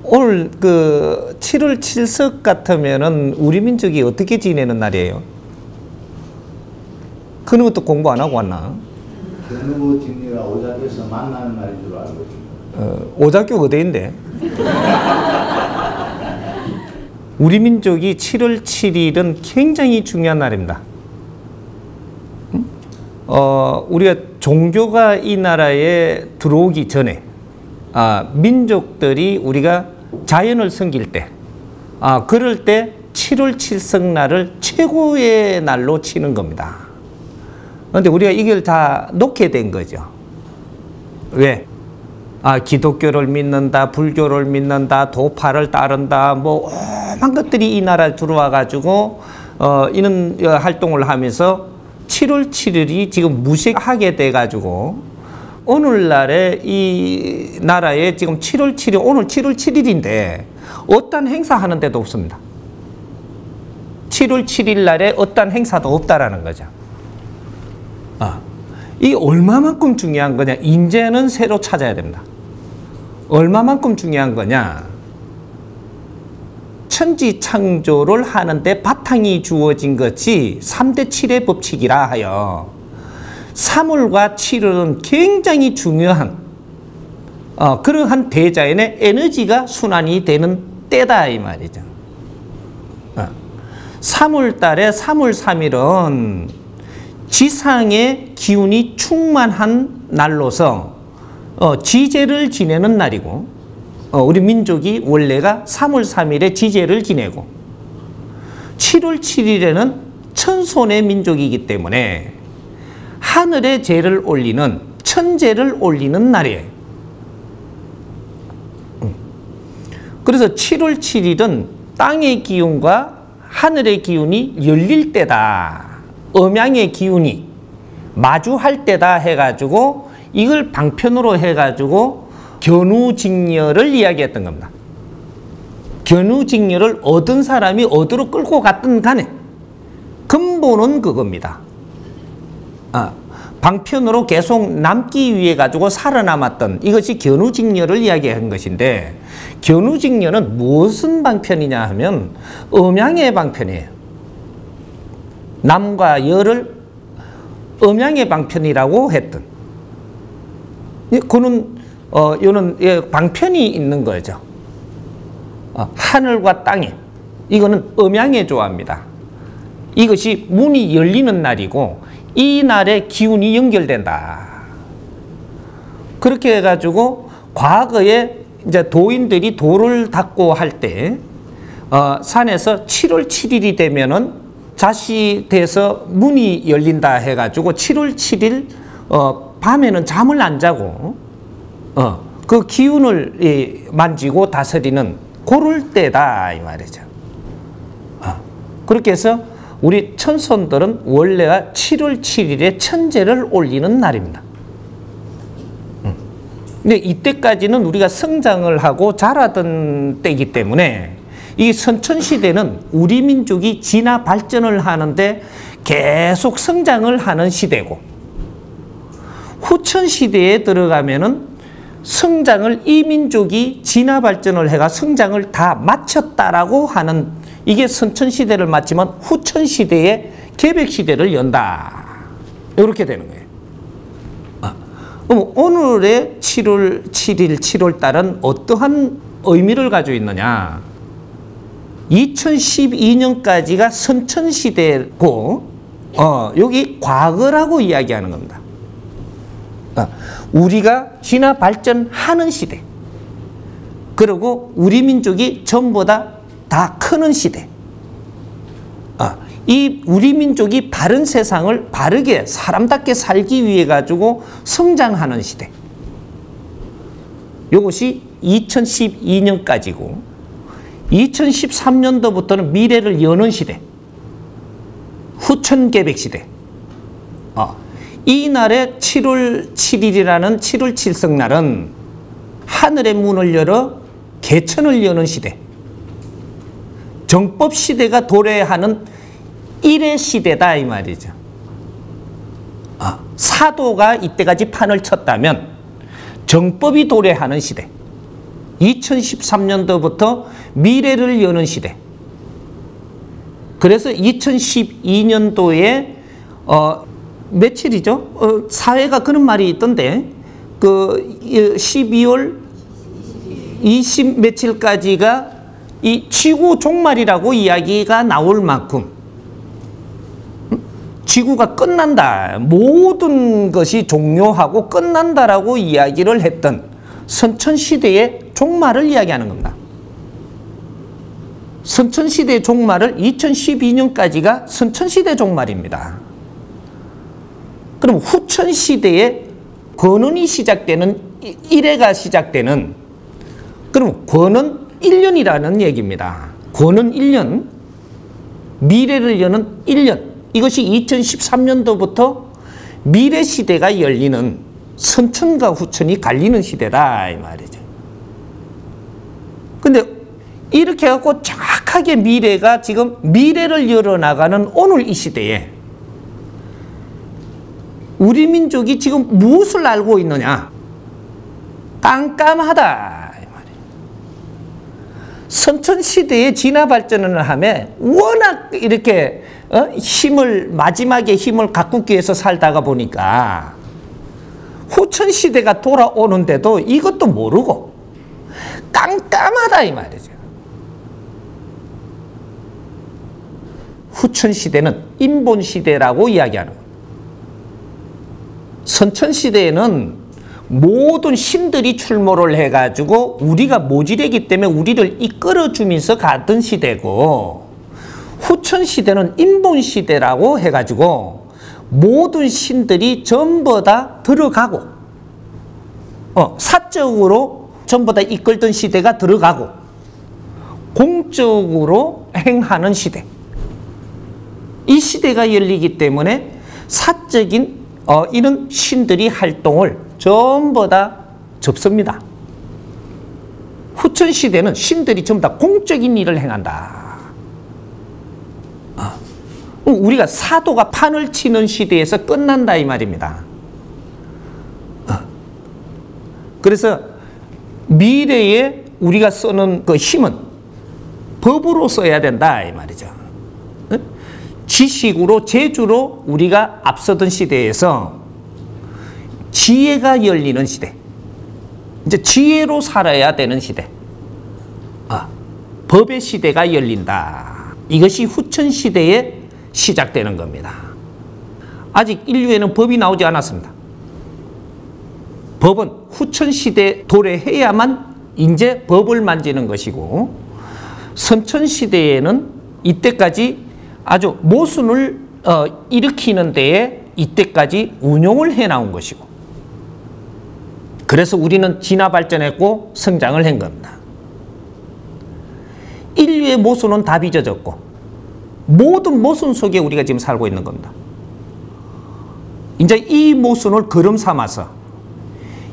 오늘 그 7월 7석 같으면은 우리 민족이 어떻게 지내는 날이에요? 그런 것도 공부 안 하고 왔나? 견우고 직리가 오작교에서 만나는 날인 줄 알고 있습니다. 오작교 어디인데? 우리 민족이 7월 7일은 굉장히 중요한 날입니다. 우리가 종교가 이 나라에 들어오기 전에 민족들이 우리가 자연을 섬길 때 그럴 때 7월 7석날을 최고의 날로 치는 겁니다. 그런데 우리가 이걸 다 놓게 된 거죠. 왜? 기독교를 믿는다, 불교를 믿는다, 도파를 따른다, 뭐 오만 것들이 이 나라에 들어와 가지고 이런 활동을 하면서 7월 7일이 지금 무색하게 돼 가지고 오늘날에 이 나라에 지금 7월 7일, 오늘 7월 7일인데 어떤 행사 하는 데도 없습니다. 7월 7일 날에 어떤 행사도 없다라는 거죠. 이 얼마만큼 중요한 거냐? 인재는 새로 찾아야 됩니다. 얼마만큼 중요한 거냐? 천지 창조를 하는데 바탕이 주어진 것이 3대 7의 법칙이라 하여 3월과 7월은 굉장히 중요한 그러한 대자연의 에너지가 순환이 되는 때다 이 말이죠. 3월 달에 3월 3일은 지상의 기운이 충만한 날로서 지제를 지내는 날이고 우리 민족이 원래가 3월 3일에 지제를 지내고 7월 7일에는 천손의 민족이기 때문에 하늘에 제를 올리는 천제를 올리는 날이에요. 그래서 7월 7일은 땅의 기운과 하늘의 기운이 열릴 때다. 음양의 기운이 마주할 때다 해가지고 이걸 방편으로 해가지고 견우직녀를 이야기했던 겁니다. 견우직녀를 얻은 사람이 어디로 끌고 갔든 간에 근본은 그겁니다. 방편으로 계속 남기 위해 가지고 살아남았던 이것이 견우직녀를 이야기한 것인데 견우직녀는 무슨 방편이냐 하면 음양의 방편이에요. 남과 여를 음양의 방편이라고 했던 그는 요는 방편이 있는 거죠. 하늘과 땅에 이거는 음양에 조합니다. 이것이 문이 열리는 날이고 이 날에 기운이 연결된다. 그렇게 해가지고 과거에 이제 도인들이 도를 닦고 할 때 산에서 7월 7일이 되면은 자시돼서 문이 열린다 해가지고 7월 7일 밤에는 잠을 안 자고 그 기운을 만지고 다스리는 그럴 때다 이 말이죠. 그렇게 해서 우리 천손들은 원래가 7월 7일에 천제를 올리는 날입니다. 근데 이때까지는 우리가 성장을 하고 자라던 때이기 때문에 이 선천시대는 우리 민족이 진화 발전을 하는데 계속 성장을 하는 시대고 후천시대에 들어가면은 성장을 이 민족이 진화 발전을 해가 성장을 다 마쳤다라고 하는 이게 선천시대를 마치면 후천시대에 개백시대를 연다. 이렇게 되는 거예요. 그럼 오늘의 7월 7일, 7월 달은 어떠한 의미를 가지고 있느냐? 2012년까지가 선천시대고 여기 과거라고 이야기하는 겁니다. 우리가 진화 발전하는 시대 그리고 우리 민족이 전보다 다 크는 시대 이 우리 민족이 바른 세상을 바르게 사람답게 살기 위해 가지고 성장하는 시대 이것이 2012년까지고 2013년도부터는 미래를 여는 시대 후천개백 시대 이 날에 7월 7일이라는 7월 7석날은 하늘의 문을 열어 개천을 여는 시대 정법시대가 도래하는 일의 시대다 이 말이죠. 사도가 이때까지 판을 쳤다면 정법이 도래하는 시대 2013년도부터 미래를 여는 시대. 그래서 2012년도에 며칠이죠? 사회가 그런 말이 있던데, 그 12월 20 며칠까지가 이 지구 종말이라고 이야기가 나올 만큼 지구가 끝난다, 모든 것이 종료하고 끝난다라고 이야기를 했던 선천시대의 종말을 이야기하는 겁니다. 선천시대의 종말을 2012년까지가 선천시대 종말입니다. 그럼 후천시대에 권원이 시작되는, 일해가 시작되는, 그럼 권원 1년이라는 얘기입니다. 권원 1년, 미래를 여는 1년. 이것이 2013년도부터 미래시대가 열리는, 선천과 후천이 갈리는 시대다 이 말이죠. 근데 이렇게 해갖고 정확하게 미래가 지금 미래를 열어나가는 오늘 이 시대에 우리 민족이 지금 무엇을 알고 있느냐? 깜깜하다 이 말이에요. 선천시대에 진화 발전을 하며 워낙 이렇게 마지막에 힘을 가꾸기 위해서 살다가 보니까 후천시대가 돌아오는데도 이것도 모르고 깜깜하다 이 말이죠. 후천시대는 인본시대라고 이야기하는 거예요. 선천시대에는 모든 신들이 출몰을 해가지고 우리가 모질이기 때문에 우리를 이끌어주면서 가던 시대고, 후천시대는 인본시대라고 해가지고 모든 신들이 전부 다 들어가고, 사적으로 전부 다 이끌던 시대가 들어가고 공적으로 행하는 시대. 이 시대가 열리기 때문에 사적인 이런 신들이 활동을 전부 다 접습니다. 후천시대는 신들이 전부 다 공적인 일을 행한다. 우리가 사도가 판을 치는 시대에서 끝난다 이 말입니다. 그래서 미래에 우리가 쓰는 그 힘은 법으로 써야 된다 이 말이죠. 지식으로, 재주로 우리가 앞서던 시대에서 지혜가 열리는 시대. 이제 지혜로 살아야 되는 시대. 법의 시대가 열린다. 이것이 후천시대에 시작되는 겁니다. 아직 인류에는 법이 나오지 않았습니다. 법은 후천시대 도래해야만 이제 법을 만지는 것이고, 선천시대에는 이때까지 아주 모순을 일으키는 데에 이때까지 운용을 해나온 것이고, 그래서 우리는 진화 발전했고 성장을 한 겁니다. 인류의 모순은 다 빚어졌고 모든 모순 속에 우리가 지금 살고 있는 겁니다. 이제 이 모순을 걸음 삼아서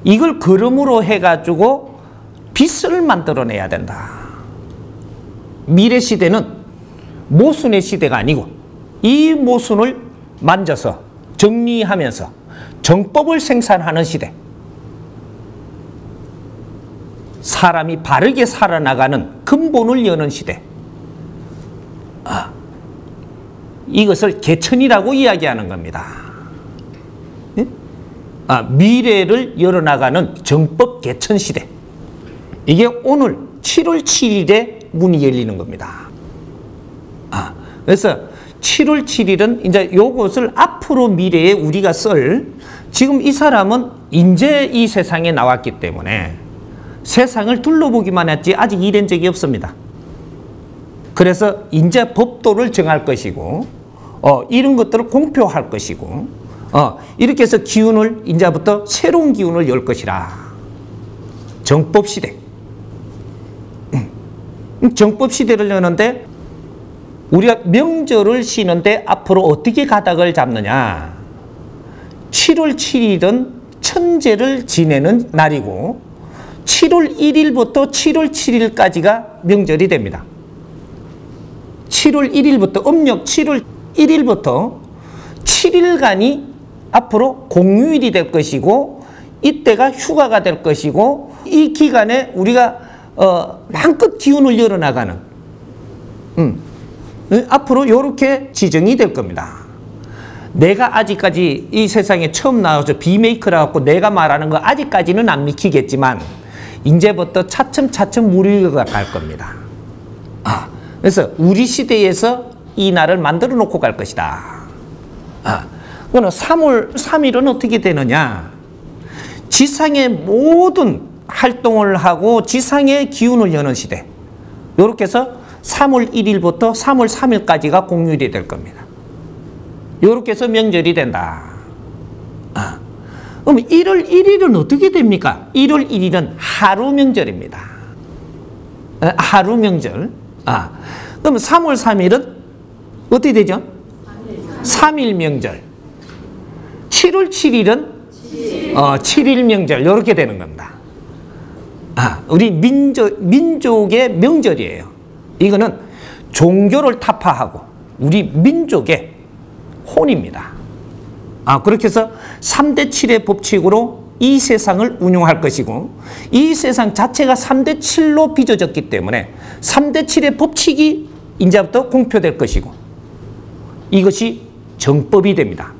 이걸 걸음으로 해가지고 빛을 만들어내야 된다. 미래 시대는 모순의 시대가 아니고 이 모순을 만져서 정리하면서 정법을 생산하는 시대. 사람이 바르게 살아나가는 근본을 여는 시대. 이것을 개천이라고 이야기하는 겁니다. 미래를 열어나가는 정법 개천 시대. 이게 오늘 7월 7일에 문이 열리는 겁니다. 그래서 7월 7일은 이제 요것을 앞으로 미래에 우리가 쓸, 지금 이 사람은 이제 이 세상에 나왔기 때문에 세상을 둘러보기만 했지 아직 일한 적이 없습니다. 그래서 이제 법도를 정할 것이고, 이런 것들을 공표할 것이고, 이렇게 해서 기운을, 이제부터 새로운 기운을 열 것이라. 정법시대. 정법시대를 여는데, 우리가 명절을 쉬는데 앞으로 어떻게 가닥을 잡느냐. 7월 7일은 천재를 지내는 날이고, 7월 1일부터 7월 7일까지가 명절이 됩니다. 7월 1일부터, 음력 7월 1일부터 7일간이 앞으로 공휴일이 될 것이고, 이때가 휴가가 될 것이고, 이 기간에 우리가 마음껏 기운을 열어나가는 앞으로 이렇게 지정이 될 겁니다. 내가 아직까지 이 세상에 처음 나와서 비메이커라 갖고 내가 말하는 거 아직까지는 안 믿기겠지만 이제부터 차츰차츰 우리가 갈 겁니다. 그래서 우리 시대에서 이 날을 만들어 놓고 갈 것이다. 그러나 3월 3일은 어떻게 되느냐? 지상의 모든 활동을 하고 지상의 기운을 여는 시대. 이렇게 해서 3월 1일부터 3월 3일까지가 공휴일이 될 겁니다. 이렇게 해서 명절이 된다. 그럼 1월 1일은 어떻게 됩니까? 1월 1일은 하루 명절입니다. 하루 명절. 그럼 3월 3일은 어떻게 되죠? 3일 명절. 7월 7일은 7일 명절. 이렇게 되는 겁니다. 우리 민족의 명절이에요. 이거는 종교를 타파하고 우리 민족의 혼입니다. 그렇게 해서 3대 7의 법칙으로 이 세상을 운용할 것이고 이 세상 자체가 3대 7로 빚어졌기 때문에 3대 7의 법칙이 이제부터 공표될 것이고 이것이 정법이 됩니다.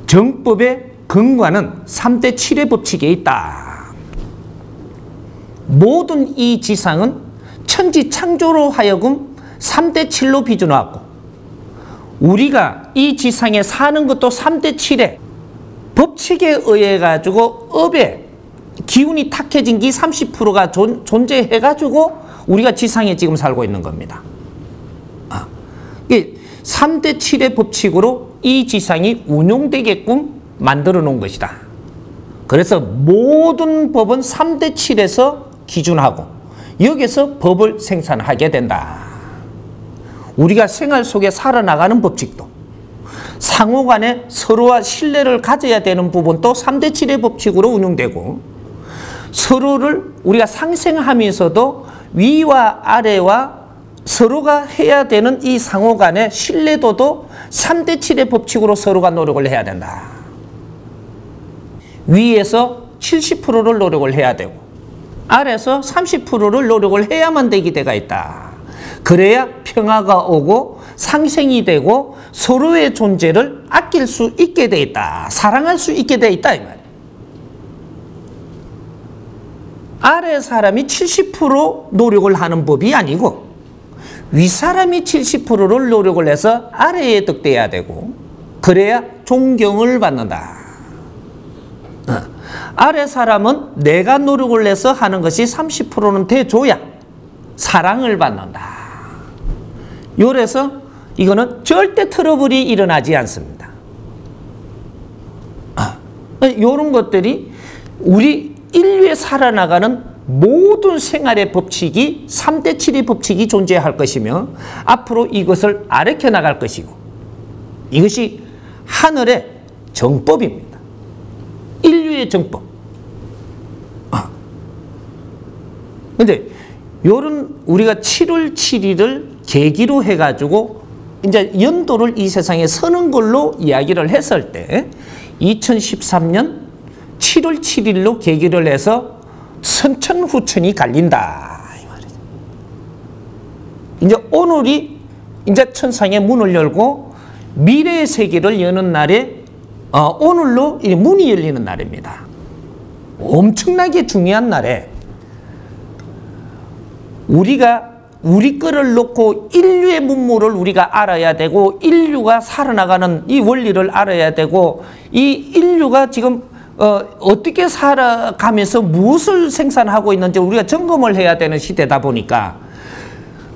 정법의 근간은 3대 7의 법칙에 있다. 모든 이 지상은 천지 창조로 하여금 3대 7로 빚어놨고 우리가 이 지상에 사는 것도 3대 7의 법칙에 의해 가지고 업에 기운이 탁해진 게 30%가 존재해 가지고 우리가 지상에 지금 살고 있는 겁니다. 3대 7의 법칙으로 이 지상이 운용되게끔 만들어 놓은 것이다. 그래서 모든 법은 3대 7에서 기준하고 여기서 법을 생산하게 된다. 우리가 생활 속에 살아나가는 법칙도 상호 간에 서로와 신뢰를 가져야 되는 부분도 3대 7의 법칙으로 운용되고 서로를 우리가 상생하면서도 위와 아래와 서로가 해야 되는 이 상호 간의 신뢰도도 3대 7의 법칙으로 서로가 노력을 해야 된다. 위에서 70%를 노력을 해야 되고 아래에서 30%를 노력을 해야만 되게 되가 있다. 그래야 평화가 오고 상생이 되고 서로의 존재를 아낄 수 있게 돼 있다. 사랑할 수 있게 돼 있다 이 말이에요. 아래 사람이 70% 노력을 하는 법이 아니고 윗사람이 70%를 노력을 해서 아래에 득돼야 되고 그래야 존경을 받는다. 아래 사람은 내가 노력을 해서 하는 것이 30%는 돼줘야 사랑을 받는다. 요래서 이거는 절대 트러블이 일어나지 않습니다. 요런 것들이 우리 인류에 살아나가는 모든 생활의 법칙이 3대 7의 법칙이 존재할 것이며 앞으로 이것을 아래켜 나갈 것이고 이것이 하늘의 정법입니다. 인류의 정법. 근데 요런 우리가 7월 7일을 계기로 해가지고 이제 연도를 이 세상에 서는 걸로 이야기를 했을 때 2013년 7월 7일로 계기를 해서 선천후천이 갈린다 이 말이죠. 이제 오늘이 이제 천상의 문을 열고 미래의 세계를 여는 날에 오늘로 이 문이 열리는 날입니다. 엄청나게 중요한 날에 우리가 우리 거를 놓고 인류의 문물을 우리가 알아야 되고 인류가 살아나가는 이 원리를 알아야 되고 이 인류가 지금 어떻게 살아가면서 무엇을 생산하고 있는지 우리가 점검을 해야 되는 시대다 보니까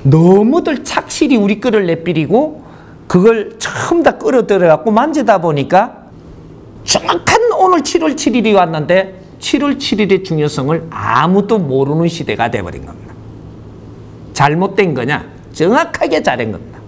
너무들 착실히 우리 거를 내비리고 그걸 처음 다 끌어들여 갖고 만지다 보니까 정확한 오늘 7월 7일이 왔는데 7월 7일의 중요성을 아무도 모르는 시대가 돼버린 겁니다. 잘못된 거냐? 정확하게 잘한 겁니다.